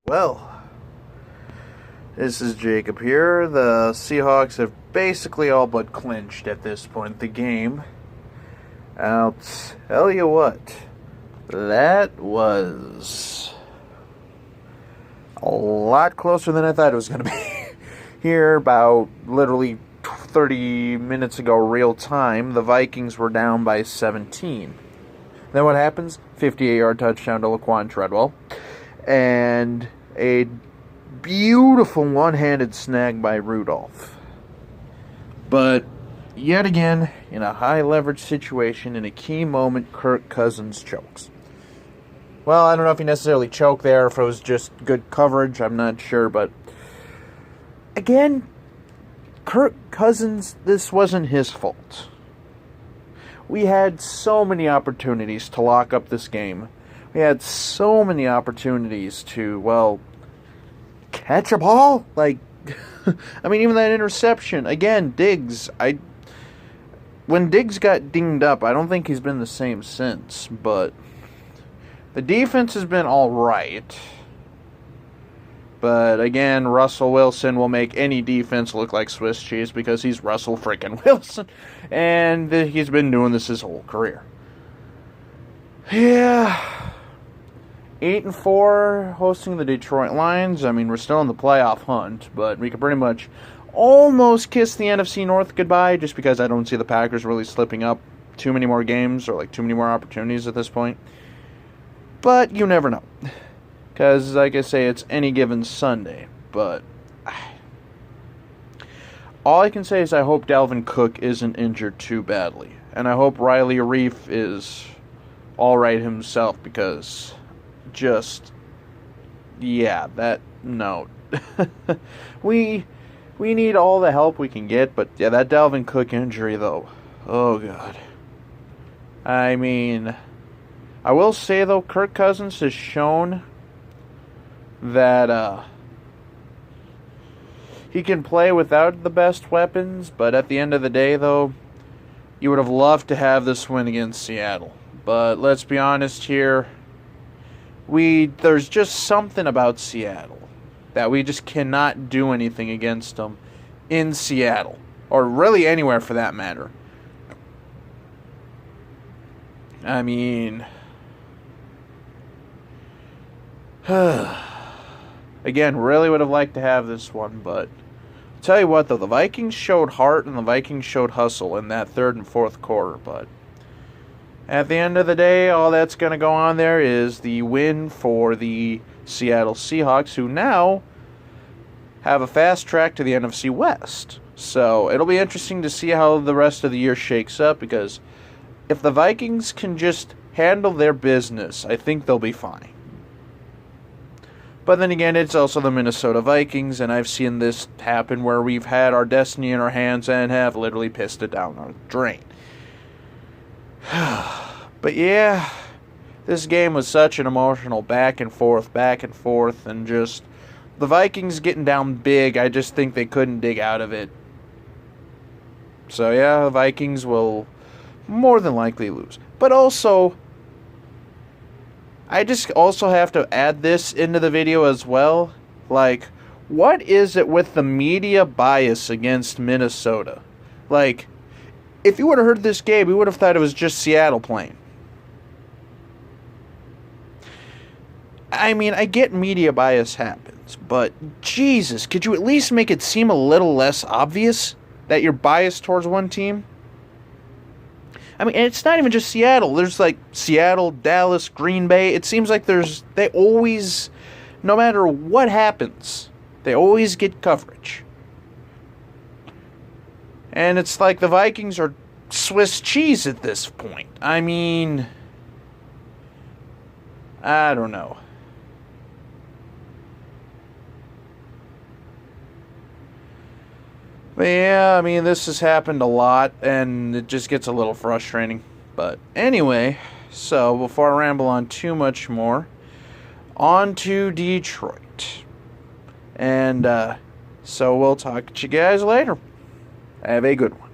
Well, this is Jacob here. The Seahawks have basically all but clinched at this point in the game. I'll tell you what, that was a lot closer than I thought it was going to be. Here, about literally 30 minutes ago, real time, the Vikings were down by 17. Then what happens? 58-yard touchdown to Laquan Treadwell. And a beautiful one-handed snag by Rudolph. But yet again, in a high-leverage situation, in a key moment, Kirk Cousins chokes. Well, I don't know if he necessarily choked there, if it was just good coverage, I'm not sure, but again, Kirk Cousins, this wasn't his fault. We had so many opportunities to lock up this game. We had so many opportunities to, well, catch a ball. Like, I mean, even that interception. Again, Diggs. When Diggs got dinged up, I don't think he's been the same since. But the defense has been all right. But again, Russell Wilson will make any defense look like Swiss cheese because he's Russell freaking Wilson. And he's been doing this his whole career. Yeah. 8-4 hosting the Detroit Lions. I mean, we're still in the playoff hunt, but we can pretty much almost kiss the NFC North goodbye just because I don't see the Packers really slipping up too many more games or like too many more opportunities at this point. But you never know. Because, like I say, it's any given Sunday. But all I can say is I hope Dalvin Cook isn't injured too badly. And I hope Riley Reef is all right himself because no. we need all the help we can get. But, yeah, that Dalvin Cook injury, though. Oh, God. I mean, I will say, though, Kirk Cousins has shown that he can play without the best weapons, but at the end of the day, though, you would have loved to have this win against Seattle. But let's be honest here, there's just something about Seattle that we just cannot do anything against them in Seattle, or really anywhere for that matter. I mean, again, really would have liked to have this one, but I'll tell you what, though, the Vikings showed heart and the Vikings showed hustle in that third and fourth quarter, but at the end of the day, all that's going to go on there is the win for the Seattle Seahawks, who now have a fast track to the NFC West. So it'll be interesting to see how the rest of the year shakes up, because if the Vikings can just handle their business, I think they'll be fine. But then again, it's also the Minnesota Vikings, and I've seen this happen where we've had our destiny in our hands and have literally pissed it down our drain. But yeah, this game was such an emotional back and forth, and just the Vikings getting down big, I just think they couldn't dig out of it. So yeah, the Vikings will more than likely lose. But also, I just also have to add this into the video as well. Like, what is it with the media bias against Minnesota? Like, if you would have heard this game, you would have thought it was just Seattle playing. I mean, I get media bias happens, but Jesus, could you at least make it seem a little less obvious that you're biased towards one team? I mean, and it's not even just Seattle. There's like Seattle, Dallas, Green Bay. It seems like they always, no matter what happens, they always get coverage. And it's like the Vikings are Swiss cheese at this point. I mean, I don't know. But yeah, I mean, this has happened a lot, and it just gets a little frustrating. But anyway, so before I ramble on too much more, on to Detroit. And so we'll talk to you guys later. Have a good one.